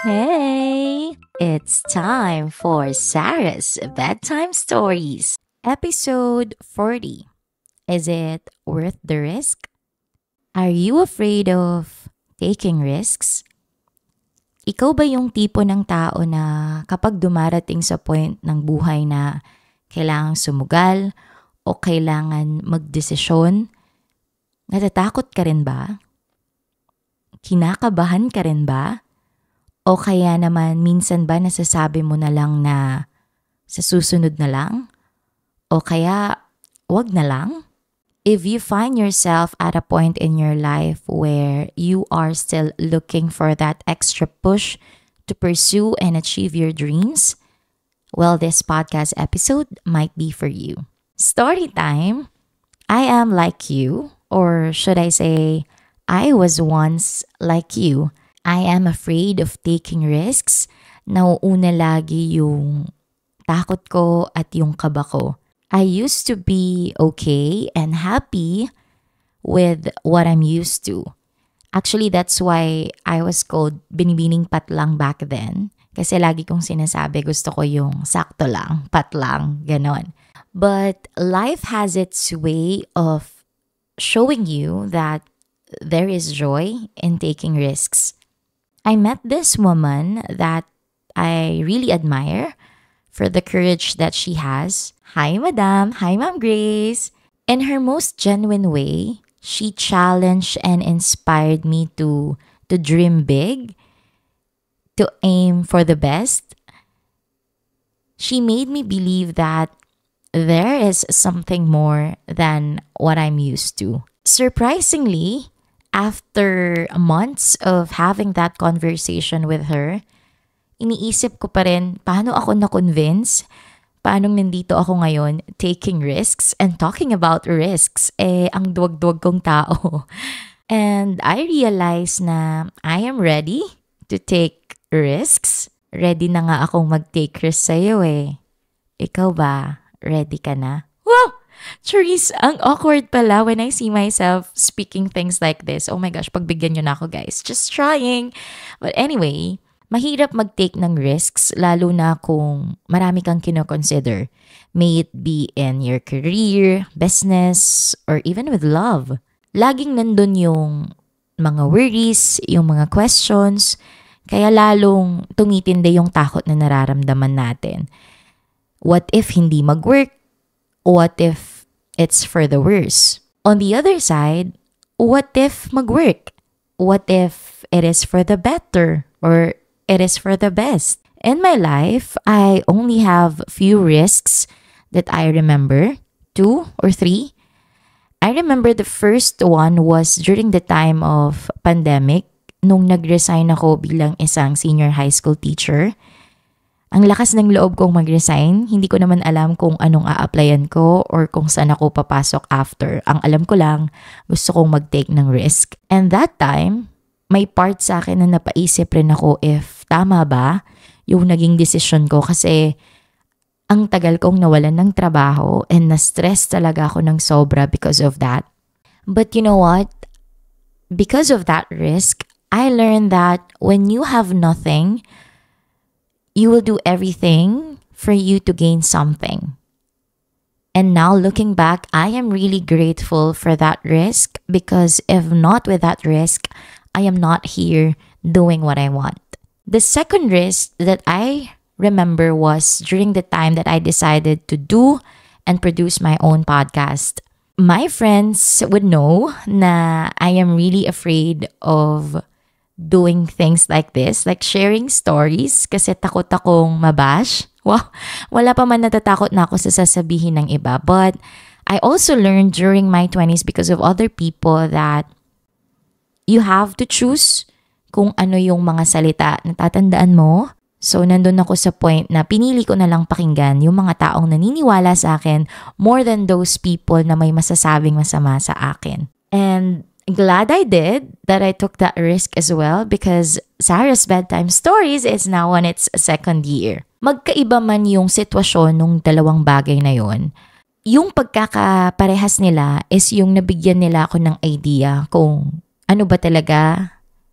Hey, it's time for Sarah's Bedtime Stories. Episode 40. Is it worth the risk? Are you afraid of taking risks? Ikaw ba yung tipo ng tao na kapag dumarating sa point ng buhay na kailangang sumugal o kailangan magdesisyon, natatakot ka rin ba? Kinakabahan ka rin ba? O kaya naman minsan ba nasasabi mo na lang na sa susunod na lang? O kaya wag na lang? If you find yourself at a point in your life where you are still looking for that extra push to pursue and achieve your dreams, well, this podcast episode might be for you. Story time. I am like you, or should I say, I was once like you. I am afraid of taking risks. Nauuna lagi yung takot ko at yung kaba ko. I used to be okay and happy with what I'm used to. Actually, that's why I was called binibining patlang back then. Kasi lagi kong sinasabi gusto ko yung sakto lang, patlang, ganon. But life has its way of showing you that there is joy in taking risks. I met this woman that I really admire for the courage that she has. Hi, Madam. Hi, Ma'am Grace. In her most genuine way, she challenged and inspired me to dream big, to aim for the best. She made me believe that there is something more than what I'm used to. Surprisingly, after months of having that conversation with her, iniisip ko pa rin paano ako na-convince, paano nandito ako ngayon taking risks and talking about risks. Ang duwag-duwag kong tao. And I realized na I am ready to take risks. Ready na nga akong mag-take risks sa'yo eh. Ikaw ba? Ready ka na? Wow! Charisse, ang awkward pala when I see myself speaking things like this. Oh my gosh, pagbigyan nyo na ako guys. Just trying. But anyway, mahirap mag-take ng risks lalo na kung marami kang kinoconsider. May it be in your career, business, or even with love. Laging nandun yung mga worries, yung mga questions, kaya lalong tumitindi yung takot na nararamdaman natin. What if hindi mag-work? What if it's for the worse? On the other side, what if mag-work? What if it is for the better or it is for the best? In my life, I only have few risks that I remember, 2 or 3. I remember the first one was during the time of pandemic, nung nag-resign ako bilang isang senior high school teacher. Ang lakas ng loob kong mag-resign, hindi ko naman alam kung anong a-applyan ko or kung saan ako papasok after. Ang alam ko lang, gusto kong mag-take ng risk. And that time, may part sa akin na napaisip rin ako if tama ba yung naging decision ko kasi ang tagal kong nawalan ng trabaho and na-stress talaga ako ng sobra because of that. But you know what? Because of that risk, I learned that when you have nothing, you will do everything for you to gain something. And now looking back, I am really grateful for that risk because if not with that risk, I am not here doing what I want. The second risk that I remember was during the time that I decided to do and produce my own podcast. My friends would know na I am really afraid of doing things like this, like sharing stories kasi takot akong mabash. Wow, wala pa man natatakot na ako sa sasabihin ng iba. But I also learned during my 20s because of other people that you have to choose kung ano yung mga salita na tatandaan mo. So nandun ako sa point na pinili ko na lang pakinggan yung mga taong naniniwala sa akin more than those people na may masasabing masama sa akin. And glad I did that I took that risk as well because Sarah's Bedtime Stories is now on its second year. Magkaiba man yung sitwasyon nung dalawang bagay na yon. Yung pagkakaparehas nila is yung nabigyan nila ako ng idea kung ano ba talaga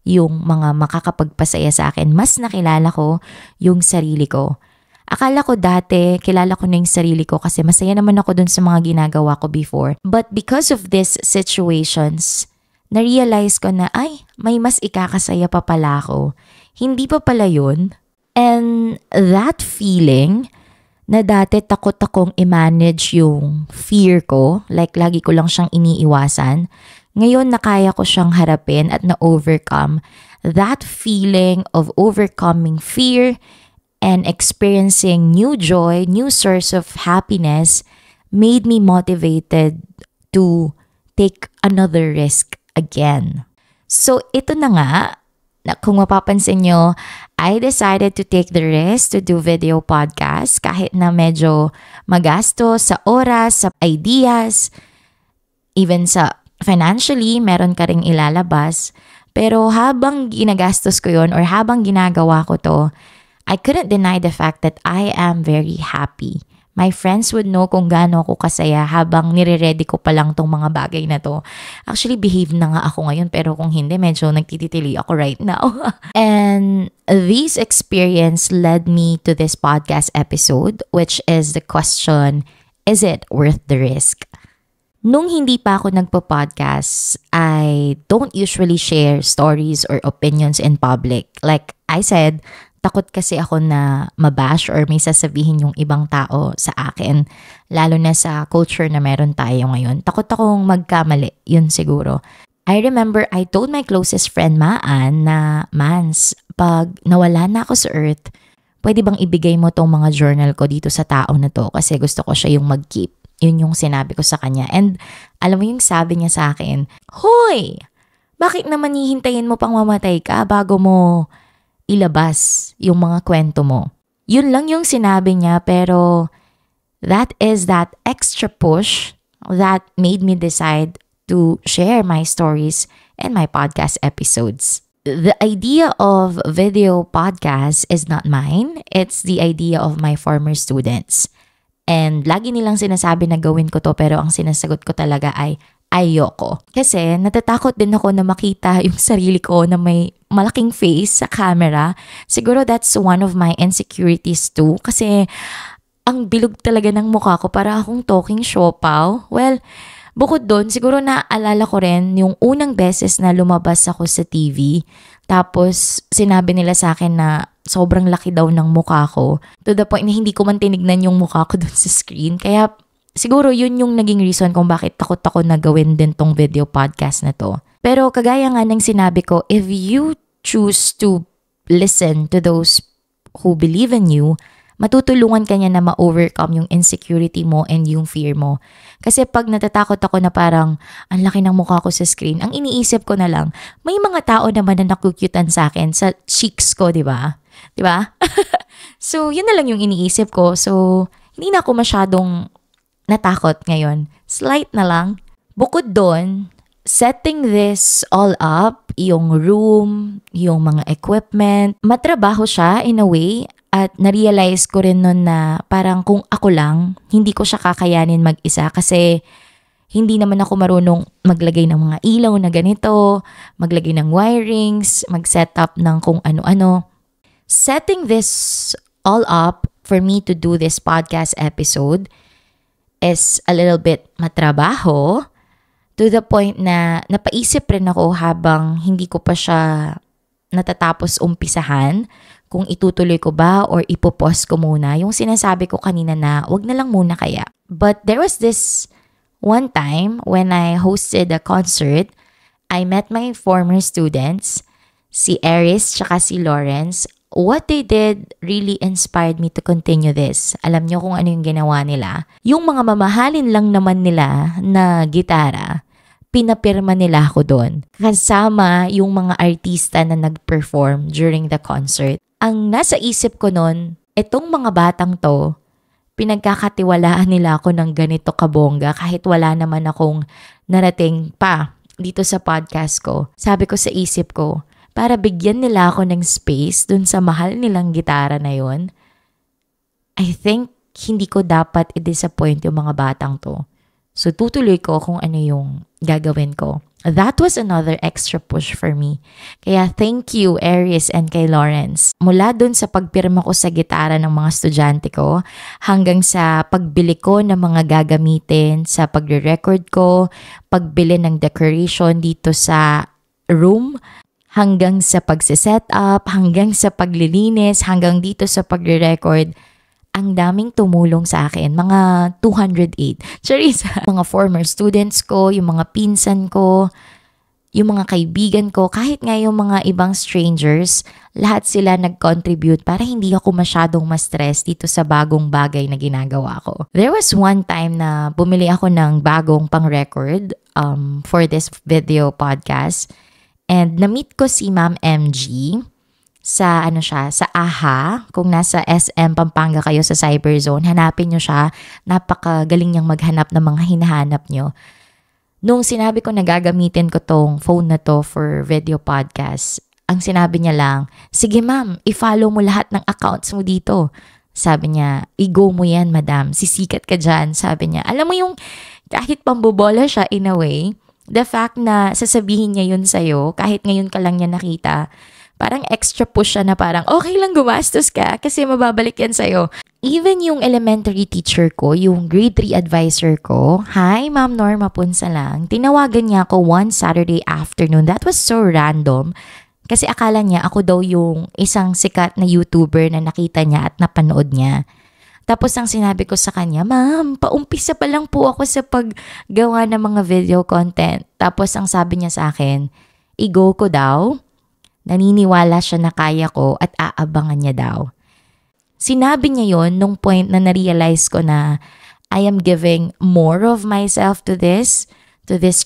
yung mga makakapagpasaya sa akin. Mas nakilala ko yung sarili ko. Akala ko dati, kilala ko na yung sarili ko kasi masaya naman ako dun sa mga ginagawa ko before. But because of these situations, na-realize ko na may mas ikakasaya pa pala ako. Hindi pa pala yun. And that feeling na dati takot akong i-manage yung fear ko, like lagi ko lang siyang iniiwasan, ngayon nakaya ko siyang harapin at na-overcome. That feeling of overcoming fear and experiencing new joy, new source of happiness made me motivated to take another risk again. So ito na nga, kung mapapansin nyo, I decided to take the risk to do video podcast kahit na medyo magastos sa oras, sa ideas, even sa financially, meron ka ring ilalabas. Pero habang ginagastos ko yun or habang ginagawa ko to, I couldn't deny the fact that I am very happy. My friends would know kung gaano ako kasaya habang nire-ready ko pa lang tong mga bagay na to. Actually, behave na nga ako ngayon pero kung hindi, medyo nagtititili ako right now. And this experience led me to this podcast episode, which is the question, is it worth the risk? Nung hindi pa ako nagpo-podcast, I don't usually share stories or opinions in public. Like I said, takot kasi ako na mabash or may sasabihin yung ibang tao sa akin. Lalo na sa culture na meron tayo ngayon. Takot akong magkamali, yun siguro. I remember I told my closest friend Maan na, Mans, pag nawala na ako sa earth, pwede bang ibigay mo tong mga journal ko dito sa tao na to kasi gusto ko siya yung mag-keep. Yun yung sinabi ko sa kanya. And alam mo yung sabi niya sa akin, Hoy! Bakit naman hihintayin mo pang mamatay ka bago mo ilabas yung mga kwento mo? Yun lang yung sinabi niya pero that is that extra push that made me decide to share my stories and my podcast episodes. The idea of video podcast is not mine. It's the idea of my former students. And lagi nilang sinasabi na gawin ko to pero ang sinasagot ko talaga ay ayoko. Kasi natatakot din ako na makita yung sarili ko na may malaking face sa camera. Siguro that's one of my insecurities too. Kasi ang bilog talaga ng mukha ko para akong talking siopaw. Well, bukod doon, siguro naaalala ko rin yung unang beses na lumabas ako sa TV. Tapos sinabi nila sa akin na sobrang laki daw ng mukha ko. To the point na hindi ko man tinignan yung mukha ko doon sa screen. Kaya siguro yun yung naging reason kung bakit takot ako na gawin din tong video podcast na to. Pero kagaya nga ng sinabi ko, if you choose to listen to those who believe in you, matutulungan ka niya na ma-overcome yung insecurity mo and yung fear mo. Kasi pag natatakot ako na parang ang laki ng mukha ko sa screen, ang iniisip ko na lang, may mga tao naman na nakukyutan sa akin sa cheeks ko, di ba? Di ba? So, yun na lang yung iniisip ko. So, hindi na ako masyadong natakot ngayon. Slight na lang. Bukod doon, setting this all up, yung room, yung mga equipment, matrabaho siya in a way. At na-realize ko rin nun na parang kung ako lang, hindi ko siya kakayanin mag-isa kasi hindi naman ako marunong maglagay ng mga ilaw na ganito, maglagay ng wirings, mag-set up ng kung ano-ano. Setting this all up for me to do this podcast episode is a little bit matrabaho to the point na napaisip rin ako habang hindi ko pa siya natatapos umpisahan kung itutuloy ko ba or ipopost ko muna yung sinasabi ko kanina na wag na lang muna kaya. But there was this one time when I hosted a concert, I met my former students, si Eris tsaka si Lawrence. What they did really inspired me to continue this. Alam nyo kung ano yung ginawa nila? Yung mga mamahalin lang naman nila na gitara, pinapirma nila ako doon. Kasama yung mga artista na nag-perform during the concert. Ang nasa isip ko noon, etong mga batang to, pinagkakatiwalaan nila ako ng ganito kabongga kahit wala naman akong narating pa dito sa podcast ko. Sabi ko sa isip ko, para bigyan nila ako ng space dun sa mahal nilang gitara na yon, I think hindi ko dapat i-disappoint yung mga batang to. So tutuloy ko kung ano yung gagawin ko. that was another extra push for me. Kaya thank you Aries and kay Lawrence. Mula dun sa pagpirma ko sa gitara ng mga estudyante ko, hanggang sa pagbili ko ng mga gagamitin sa pagre-record ko, pagbili ng decoration dito sa room, hanggang sa pagsiset up, hanggang sa paglilinis, hanggang dito sa pagre-record, ang daming tumulong sa akin, mga 208. Charis, mga former students ko, yung mga pinsan ko, yung mga kaibigan ko, kahit nga yung mga ibang strangers, lahat sila nag-contribute para hindi ako masyadong ma-stress dito sa bagong bagay na ginagawa ko. There was one time na bumili ako ng bagong pang-record for this video podcast. And na-meet ko si Ma'am MG sa sa AHA. Kung nasa SM Pampanga kayo sa Cyberzone, hanapin nyo siya. Napakagaling niyang maghanap ng mga hinahanap nyo. Nung sinabi ko na gagamitin ko tong phone na to for video podcast, ang sinabi niya lang, sige ma'am, i-follow mo lahat ng accounts mo dito. Sabi niya, i-go mo yan madam, sisikat ka dyan. Sabi niya, alam mo yung kahit pambobola siya in a way, the fact na sasabihin niya yun sa'yo, kahit ngayon ka lang niya nakita, parang extra push siya na parang okay lang gumastos ka kasi mababalik yan sa'yo. Even yung elementary teacher ko, yung grade 3 advisor ko, hi Ma'am Norma Punsa lang, tinawagan niya ako one Saturday afternoon. That was so random kasi akala niya ako daw yung isang sikat na YouTuber na nakita niya at napanood niya. Tapos ang sinabi ko sa kanya, ma'am, paumpisa pa lang po ako sa paggawa ng mga video content. Tapos ang sabi niya sa akin, i-go ko daw. Naniniwala siya na kaya ko at aabangan niya daw. Sinabi niya yon nung point na na-realize ko na I am giving more of myself to this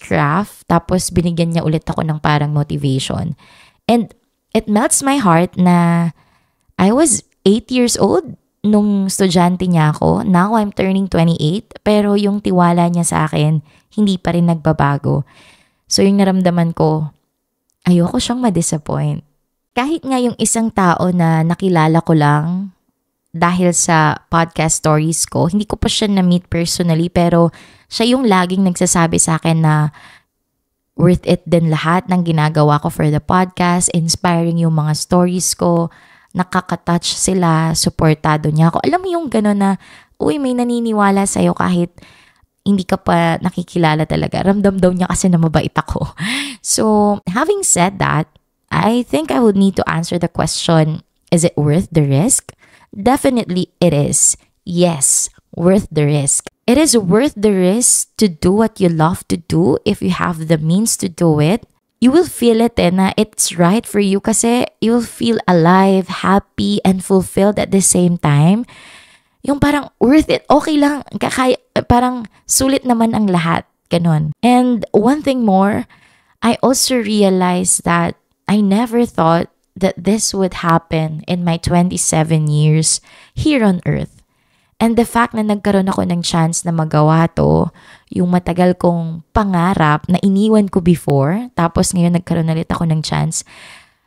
craft. Tapos binigyan niya ulit ako ng parang motivation. And it melts my heart na I was 8 years old nung estudyante niya ako. Now I'm turning 28, pero yung tiwala niya sa akin, hindi pa rin nagbabago. So yung naramdaman ko, ayoko siyang ma-disappoint. Kahit nga yung isang tao na nakilala ko lang dahil sa podcast stories ko, hindi ko pa siya na-meet personally, pero siya yung laging nagsasabi sa akin na worth it din lahat ng ginagawa ko for the podcast, inspiring yung mga stories ko, nakaka-touch sila, supportado niya ako. Alam mo yung gano'n na, uy, may naniniwala sa'yo kahit hindi ka pa nakikilala talaga. Ramdam daw niya kasi na mabait ako. So, having said that, I think I would need to answer the question, is it worth the risk? Definitely it is. Yes, worth the risk. It is worth the risk to do what you love to do if you have the means to do it. You will feel it na it's right for you kasi you will feel alive, happy, and fulfilled at the same time. Yung parang worth it, okay lang, parang sulit naman ang lahat, ganon. And one thing more, I also realized that I never thought that this would happen in my 27 years here on earth. And the fact na nagkaroon ako ng chance na magawa to, yung matagal kong pangarap na iniwan ko before, tapos ngayon nagkaroon ulit ako ng chance,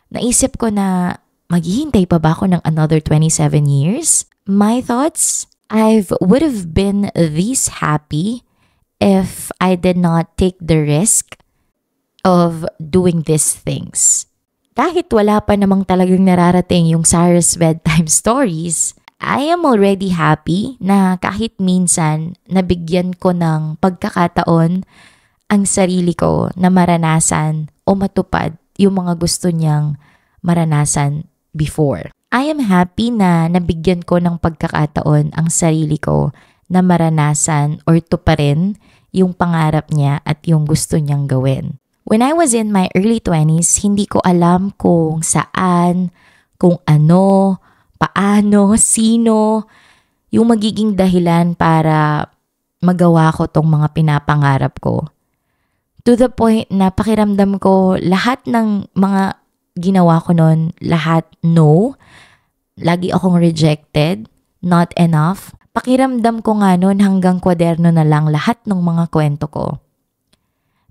naisip ko na maghihintay pa ba ako ng another 27 years? My thoughts, I would have been this happy if I did not take the risk of doing these things. Kahit wala pa namang talagang nararating yung Cyrus Bedtime Stories, I am already happy na kahit minsan nabigyan ko ng pagkakataon ang sarili ko na maranasan o matupad yung mga gusto niyang maranasan before. I am happy na nabigyan ko ng pagkakataon ang sarili ko na maranasan or tuparin yung pangarap niya at yung gusto niyang gawin. When I was in my early 20s, hindi ko alam kung saan, kung ano, paano, sino, yung magiging dahilan para magawa ko tong mga pinapangarap ko. To the point na pakiramdam ko lahat ng mga ginawa ko noon, lahat no. Lagi akong rejected, not enough. Pakiramdam ko nga noon hanggang kwaderno na lang lahat ng mga kwento ko.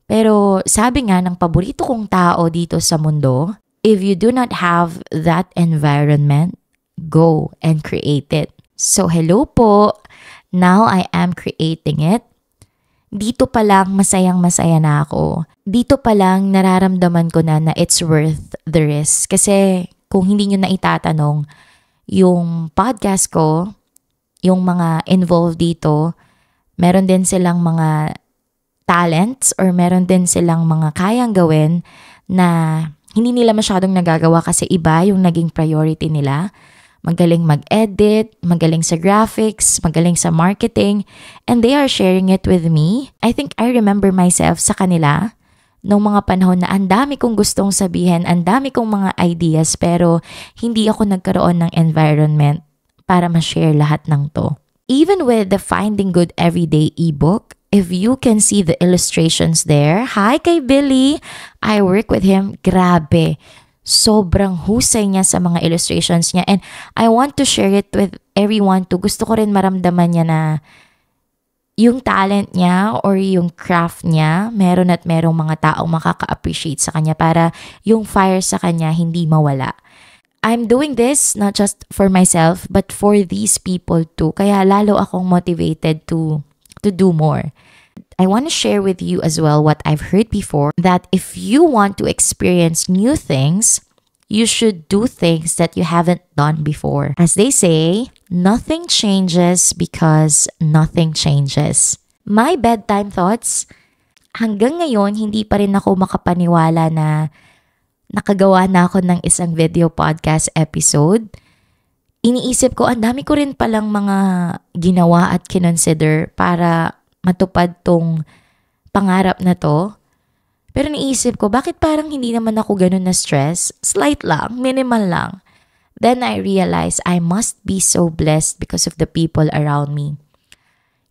Pero sabi nga ng paborito kong tao dito sa mundo, if you do not have that environment, go and create it. So hello po, now I am creating it. Dito pa lang masayang-masaya na ako. Dito pa lang nararamdaman ko na it's worth the risk. Kasi kung hindi nyo na itatanong, yung podcast ko, yung mga involved dito, meron din silang mga talents or meron din silang mga kayang gawin na hindi nila masyadong nagagawa kasi iba yung naging priority nila. Magaling mag-edit, magaling sa graphics, magaling sa marketing, and they are sharing it with me. I think I remember myself sa kanila nung mga panahon na ang dami kong gustong sabihin, ang dami kong mga ideas, pero hindi ako nagkaroon ng environment para ma-share lahat ng to. Even with the Finding Good Everyday ebook, if you can see the illustrations there, hi kay Billy, I work with him, grabe. Sobrang husay niya sa mga illustrations niya and I want to share it with everyone too. Gusto ko rin maramdaman niya na yung talent niya or yung craft niya, meron at merong mga taong makaka-appreciate sa kanya para yung fire sa kanya hindi mawala. I'm doing this not just for myself but for these people too. Kaya lalo akong motivated to do more. I want to share with you as well what I've heard before, that if you want to experience new things, you should do things that you haven't done before. As they say, nothing changes because nothing changes. My bedtime thoughts, hanggang ngayon, hindi pa rin ako makapaniwala na nakagawa na ako ng isang video podcast episode. Iniisip ko, ang dami ko rin palang mga ginawa at kinonsider para matupad tong pangarap na to. Pero naisip ko, bakit parang hindi naman ako ganun na stress? Slight lang, minimal lang. Then I realized I must be so blessed because of the people around me.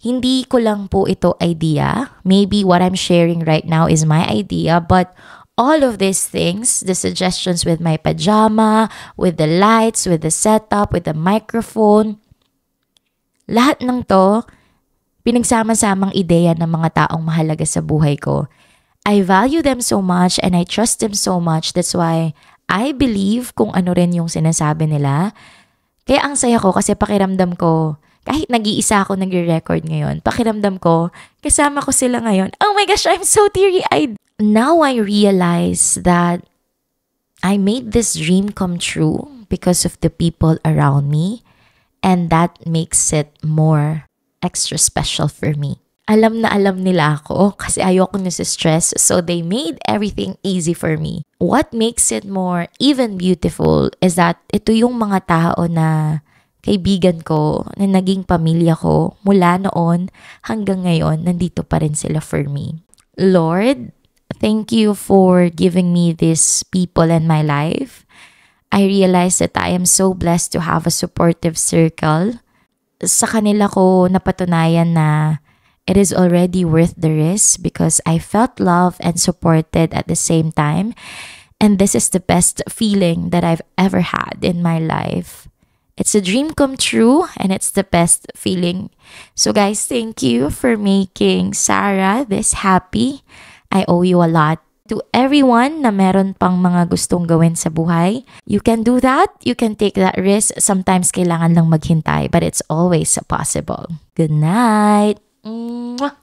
Hindi ko lang po ito idea. Maybe what I'm sharing right now is my idea, but all of these things, the suggestions with my pajama, with the lights, with the setup, with the microphone, lahat ng to, pinagsama-samang ideya ng mga taong mahalaga sa buhay ko. I value them so much and I trust them so much. That's why I believe kung ano rin yung sinasabi nila. Kaya ang saya ko kasi pakiramdam ko, kahit nag-iisa ako nagre-record ngayon, pakiramdam ko, kasama ko sila ngayon. Oh my gosh, I'm so teary-eyed. Now I realize that I made this dream come true because of the people around me, and that makes it more extra special for me. Alam na alam nila ako kasi ayoko na sa stress, so they made everything easy for me. What makes it more even beautiful is that ito yung mga tao na kaibigan ko, na naging pamilya ko mula noon hanggang ngayon, nandito pa rin sila for me. Lord, thank you for giving me these people in my life. I realize that I am so blessed to have a supportive circle. Sa kanila ko napatunayan na it is already worth the risk because I felt loved and supported at the same time. And this is the best feeling that I've ever had in my life. It's a dream come true and it's the best feeling. So guys, thank you for making Sarah this happy. I owe you a lot. To everyone na meron pang mga gustong gawin sa buhay, you can do that. You can take that risk. Sometimes kailangan lang maghintay, but it's always possible. Good night. Mwah!